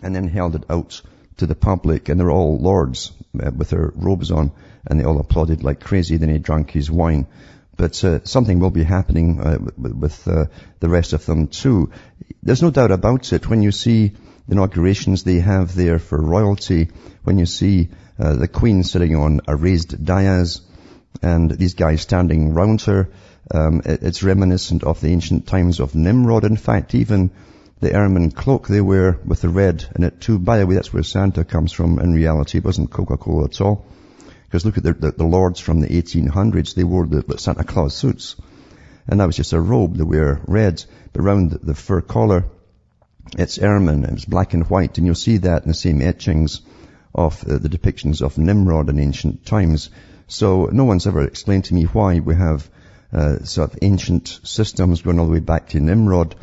and then held it out to the public, and they were all lords with their robes on, and they all applauded like crazy. Then he drank his wine. But something will be happening with the rest of them too. There's no doubt about it. When you see the inaugurations they have there for royalty, when you see the Queen sitting on a raised dais and these guys standing round her, it's reminiscent of the ancient times of Nimrod. In fact, even the ermine cloak they wear with the red in it too. By the way, that's where Santa comes from. In reality, it wasn't Coca-Cola at all. Because look at the lords from the 1800s, they wore the Santa Claus suits. And that was just a robe, they wear red. But around the fur collar, it's ermine, and it's black and white. And you'll see that in the same etchings of the depictions of Nimrod in ancient times. So no one's ever explained to me why we have sort of ancient systems going all the way back to Nimrod,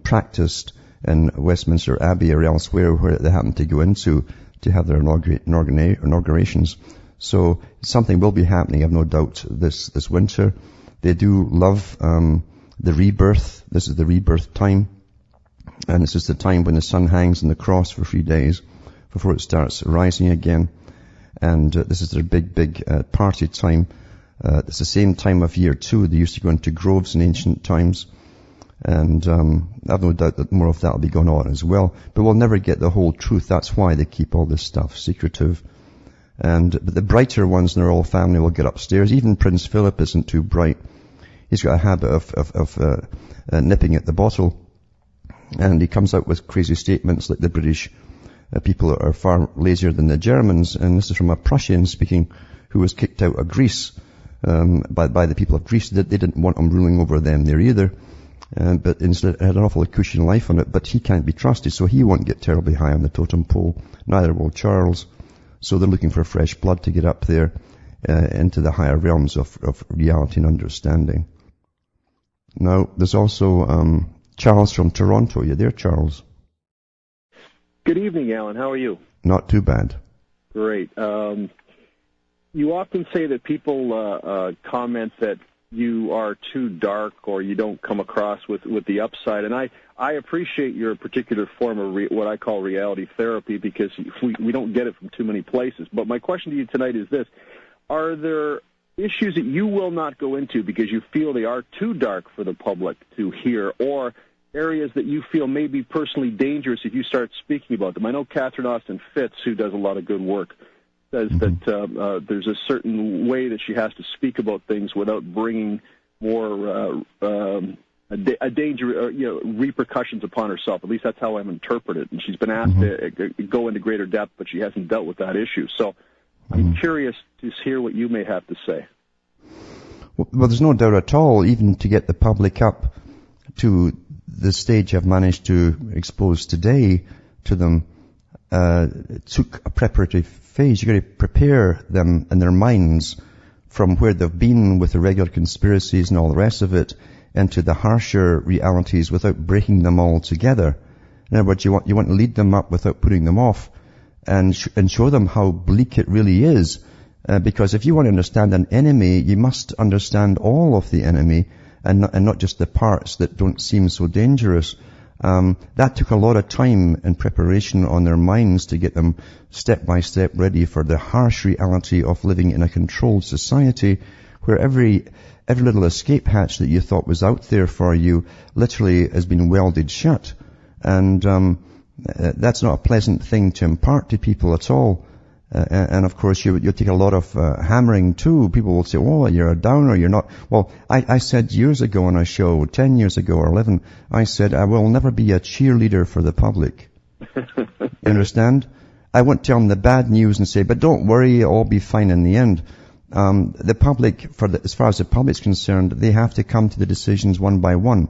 practiced in Westminster Abbey or elsewhere where they happen to go into to have their inaugurations. So something will be happening, I've no doubt, this winter. They do love the rebirth. This is the rebirth time. And this is the time when the sun hangs on the cross for 3 days before it starts rising again. And this is their big party time. It's the same time of year too. They used to go into groves in ancient times. And I've no doubt that more of that will be going on as well. But we'll never get the whole truth. That's why they keep all this stuff secretive. And the brighter ones in their whole family will get upstairs. Even Prince Philip isn't too bright. He's got a habit of nipping at the bottle. And he comes out with crazy statements like the British people are far lazier than the Germans. And this is from a Prussian speaking who was kicked out of Greece by the people of Greece. They didn't want him ruling over them there either. But instead had an awful cushy life on it. But he can't be trusted, so he won't get terribly high on the totem pole. Neither will Charles. So they're looking for fresh blood to get up there into the higher realms of reality and understanding. Now, there's also Charles from Toronto. You there, Charles? Good evening, Alan. How are you? Not too bad. Great. You often say that people comment that you are too dark or you don't come across with the upside. And I appreciate your particular form of what I call reality therapy because we don't get it from too many places. But my question to you tonight is this. Are there issues that you will not go into because you feel they are too dark for the public to hear, or areas that you feel may be personally dangerous if you start speaking about them? I know Catherine Austin Fitz, who does a lot of good work, says that there's a certain way that she has to speak about things without bringing more a danger, repercussions upon herself. At least that's how I'm interpreted. And she's been asked to go into greater depth, but she hasn't dealt with that issue. So I'm curious to hear what you may have to say. Well, there's no doubt at all, even to get the public up to the stage I've managed to expose today to them, it took a preparatory phase. You've got to prepare them in their minds from where they've been with the regular conspiracies and all the rest of it into the harsher realities without breaking them all together. In other words, you want to lead them up without putting them off and show them how bleak it really is. Because if you want to understand an enemy, you must understand all of the enemy and not just the parts that don't seem so dangerous. That took a lot of time and preparation on their minds to get them step by step ready for the harsh reality of living in a controlled society where every little escape hatch that you thought was out there for you literally has been welded shut. And that's not a pleasant thing to impart to people at all. And of course, you take a lot of hammering too. People will say, oh, you're a downer, you're not. Well, I said years ago on a show, 10 years ago or 11, I said, I will never be a cheerleader for the public. You understand? I won't tell them the bad news and say, but don't worry, it'll all be fine in the end. The public, as far as the public's concerned, they have to come to the decisions one by one.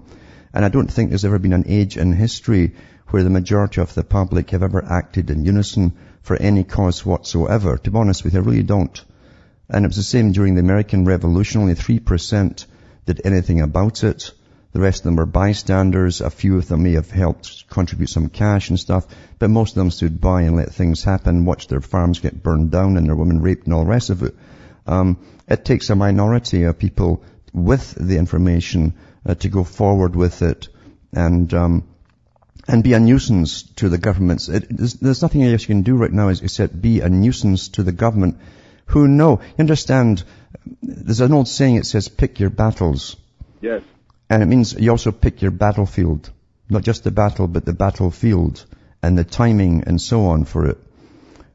And I don't think there's ever been an age in history where the majority of the public have ever acted in unison for any cause whatsoever. To be honest with you, I really don't. And it was the same during the American Revolution. Only 3% did anything about it. The rest of them were bystanders. A few of them may have helped contribute some cash and stuff, but most of them stood by and let things happen, watched their farms get burned down and their women raped and all the rest of it. It takes a minority of people with the information to go forward with it. And and be a nuisance to the governments. There's nothing else you can do right now except be a nuisance to the government who know. You understand, there's an old saying, it says, pick your battles. Yes. And it means you also pick your battlefield. Not just the battle, but the battlefield and the timing and so on for it.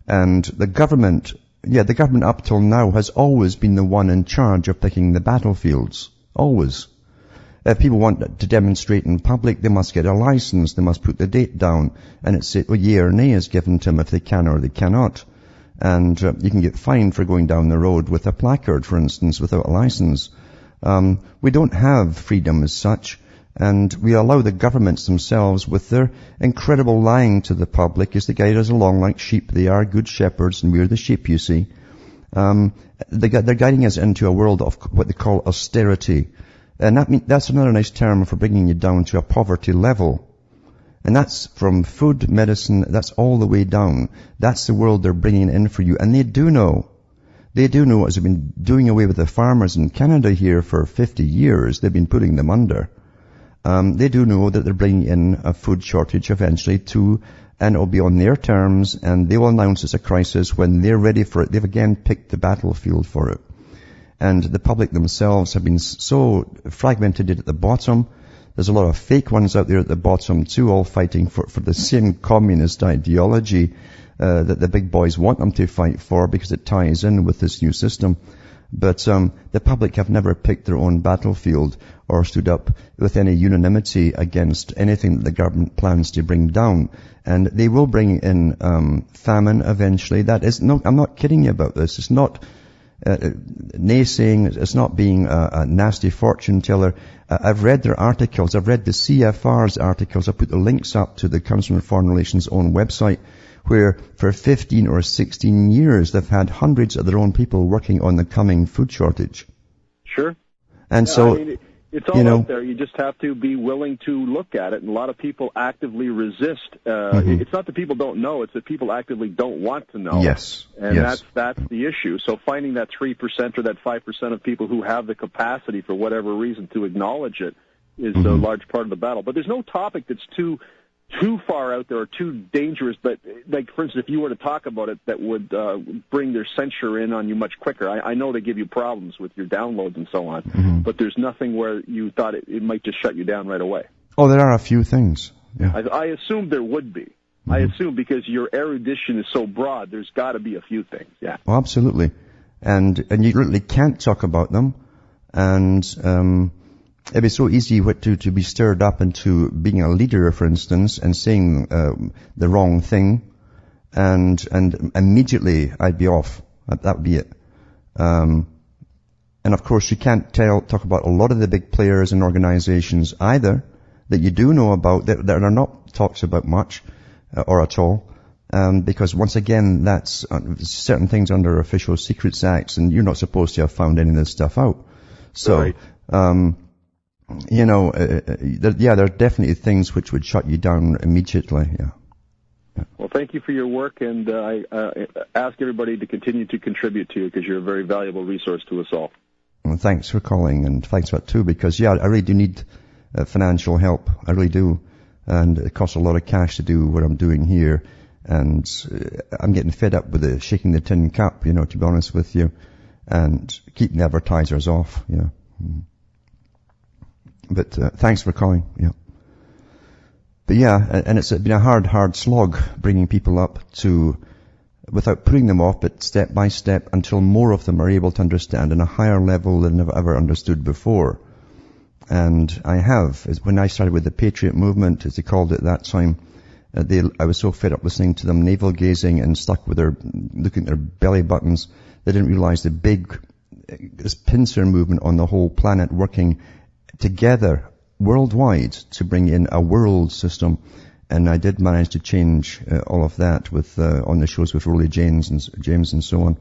And the government up till now has always been the one in charge of picking the battlefields. Always. If people want to demonstrate in public, they must get a license, they must put the date down, and it's yea or nay is given to them if they can or they cannot. And you can get fined for going down the road with a placard, for instance, without a license. We don't have freedom as such, and we allow the governments themselves, with their incredible lying to the public, as they guide us along like sheep. They are good shepherds, and we're the sheep, you see. They're guiding us into a world of what they call austerity. And that's another nice term for bringing you down to a poverty level. And that's from food, medicine, that's all the way down. That's the world they're bringing in for you. And they do know, as they've been doing away with the farmers in Canada here for 50 years, they've been putting them under. They do know that they're bringing in a food shortage eventually and it'll be on their terms, and they will announce it's a crisis when they're ready for it. They've again picked the battlefield for it. And the public themselves have been so fragmented at the bottom. There's a lot of fake ones out there at the bottom too, all fighting for the same communist ideology that the big boys want them to fight for, because it ties in with this new system. But the public have never picked their own battlefield or stood up with any unanimity against anything that the government plans to bring down. And they will bring in famine eventually. I'm not kidding you about this. It's not naysaying. It's not being a nasty fortune teller. I've read their articles. I've read the CFR's articles. I put the links up to the Council on Foreign Relations' own website, where for 15 or 16 years they've had hundreds of their own people working on the coming food shortage. Sure. And it's all out there. You just have to be willing to look at it. And a lot of people actively resist. It's not that people don't know; it's that people actively don't want to know. Yes. And that's the issue. So finding that 3% or that 5% of people who have the capacity, for whatever reason, to acknowledge it is a large part of the battle. But there's no topic that's too far out there or too dangerous, but like, for instance, if you were to talk about it, that would bring their censure in on you much quicker. I know they give you problems with your downloads and so on, but there's nothing where you thought it might just shut you down right away. Oh, there are a few things. Yeah. I assumed there would be. I assume because your erudition is so broad, there's got to be a few things. Yeah. Oh, absolutely. And you literally can't talk about them. And it'd be so easy to be stirred up into being a leader, for instance, and saying the wrong thing, and immediately I'd be off. That would be it. And of course, you can't talk about a lot of the big players and organizations either that you do know about that are not talked about much or at all, because once again, that's certain things under Official Secrets Acts, and you're not supposed to have found any of this stuff out. So. Right. There are definitely things which would shut you down immediately. Yeah. Well, thank you for your work, and I ask everybody to continue to contribute to you, because you're a very valuable resource to us all. Well, thanks for calling, and thanks for that too, because I really do need financial help. I really do, and it costs a lot of cash to do what I'm doing here, and I'm getting fed up with the shaking the tin cup, to be honest with you, and keeping the advertisers off. But thanks for calling. Yeah. But and it's been a hard slog bringing people up without putting them off, but step by step, until more of them are able to understand in a higher level than they've ever understood before. And I have. When I started with the Patriot Movement, as they called it at that time, I was so fed up listening to them navel gazing and stuck with looking at their belly buttons. They didn't realize this pincer movement on the whole planet working together worldwide to bring in a world system. And I did manage to change all of that with on the shows with Rolly James and so on,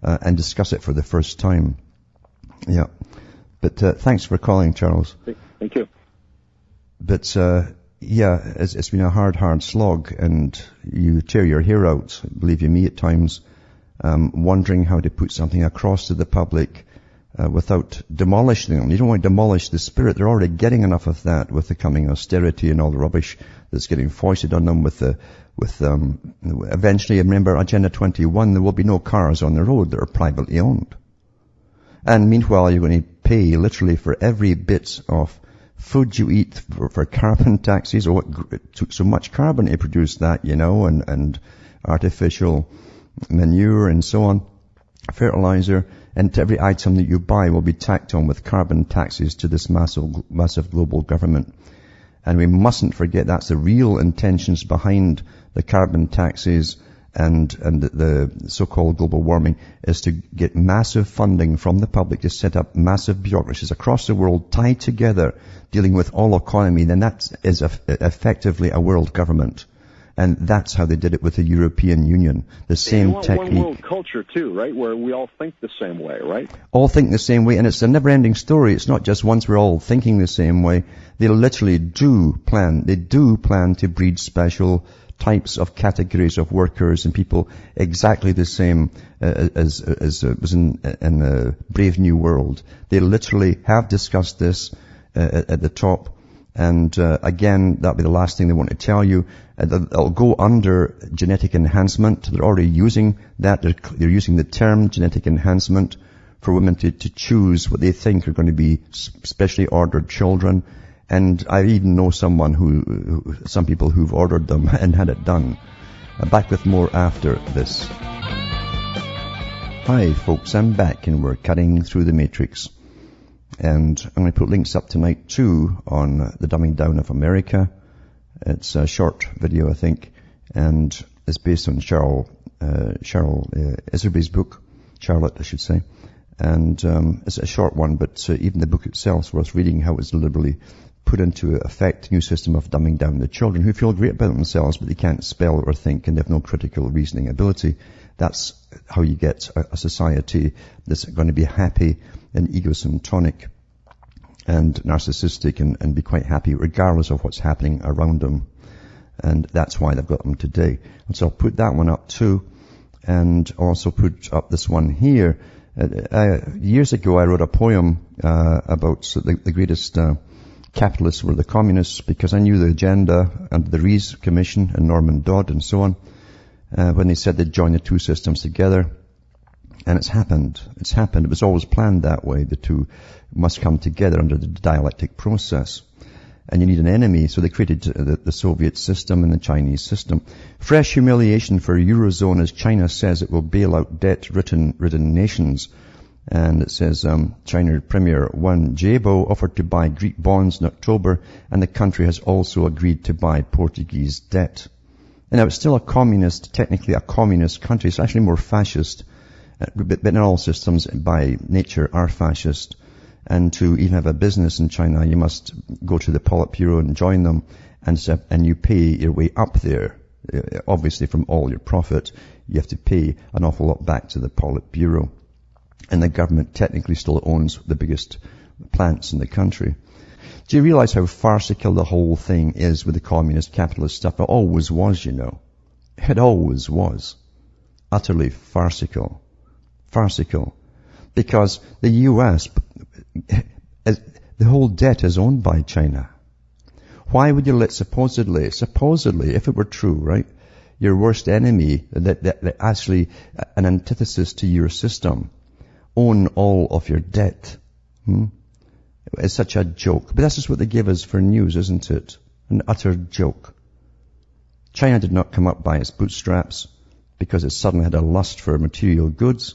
and discuss it for the first time. Yeah. But thanks for calling, Charles. Thank you. But it's been a hard slog, and you tear your hair out, believe you me, at times, wondering how to put something across to the public without demolishing them. You don't want to demolish the spirit. They're already getting enough of that with the coming austerity and all the rubbish that's getting foisted on them eventually, remember, Agenda 21, there will be no cars on the road that are privately owned. And meanwhile, you're going to pay literally for every bit of food you eat for carbon taxes, or it took so much carbon to produce that, and artificial manure and so on, fertilizer, and every item that you buy will be tacked on with carbon taxes to this massive global government. And we mustn't forget that's the real intentions behind the carbon taxes and the so-called global warming, is to get massive funding from the public to set up massive bureaucracies across the world tied together, dealing with all economy. Then that is effectively a world government. And that's how they did it with the European Union. The same technique. One world culture too, right? Where we all think the same way, right? All think the same way, and it's a never-ending story. It's not just once we're all thinking the same way. They literally do plan to breed special types of categories of workers and people exactly the same as was in Brave New World. They literally have discussed this at the top. And again, that'll be the last thing they want to tell you. It'll go under genetic enhancement. They're already using that. They're using the term genetic enhancement for women to choose what they think are going to be specially ordered children. And I even know some people who've ordered them and had it done. Back with more after this. Hi folks, I'm back and we're cutting through the matrix. And I'm going to put links up tonight too on the dumbing down of America. It's a short video, I think, and it's based on Cheryl Iserby's book, Charlotte, I should say. And it's a short one, but even the book itself is worth reading, how it's deliberately put into effect a new system of dumbing down the children who feel great about themselves, but they can't spell or think and they have no critical reasoning ability. That's how you get a society that's going to be happy and egocentric and narcissistic and be quite happy regardless of what's happening around them. And that's why they've got them today. And so I'll put that one up too, and also put up this one here. Years ago I wrote a poem about the greatest capitalists were the communists, because I knew the agenda under the Rees Commission and Norman Dodd and so on, when they said they'd join the two systems together. And it's happened. It was always planned that way. The two must come together under the dialectic process. And you need an enemy, so they created the Soviet system and the Chinese system. Fresh humiliation for Eurozone as China says it will bail out debt-ridden nations. And it says, China Premier Wen Jiabo offered to buy Greek bonds in October, and the country has also agreed to buy Portuguese debt. And now it's still technically a communist country. It's actually more fascist. But in all systems by nature are fascist. And to even have a business in China, you must go to the Politburo and join them, and you pay your way up there. Obviously from all your profit, you have to pay an awful lot back to the Politburo. And the government technically still owns the biggest plants in the country. Do you realize how farcical the whole thing is with the communist capitalist stuff? It always was, It always was. Utterly farcical. Because the U.S., the whole debt is owned by China. Why would you let supposedly, if it were true, right, your worst enemy, that actually an antithesis to your system, own all of your debt? It's such a joke. But that's just what they give us for news, isn't it? An utter joke. China did not come up by its bootstraps because it suddenly had a lust for material goods.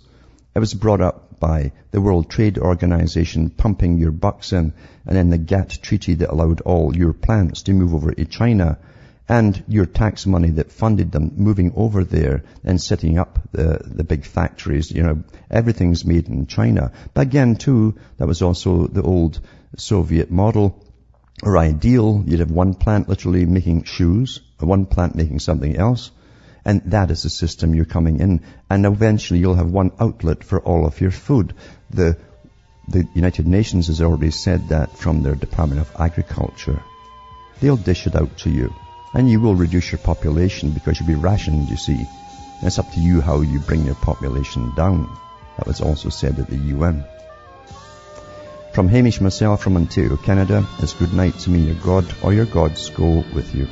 It was brought up by the World Trade Organization pumping your bucks in, and then the GATT treaty that allowed all your plants to move over to China, and your tax money that funded them moving over there and setting up the big factories. Everything's made in China. But again, too, that was also the old Soviet model or ideal. You'd have one plant literally making shoes, one plant making something else. And that is the system you're coming in. And eventually you'll have one outlet for all of your food. The United Nations has already said that from their Department of Agriculture. They'll dish it out to you. And you will reduce your population because you'll be rationed, you see. And it's up to you how you bring your population down. That was also said at the UN. From Hamish myself from Ontario, Canada, it's good night to me. Your God or your gods go with you.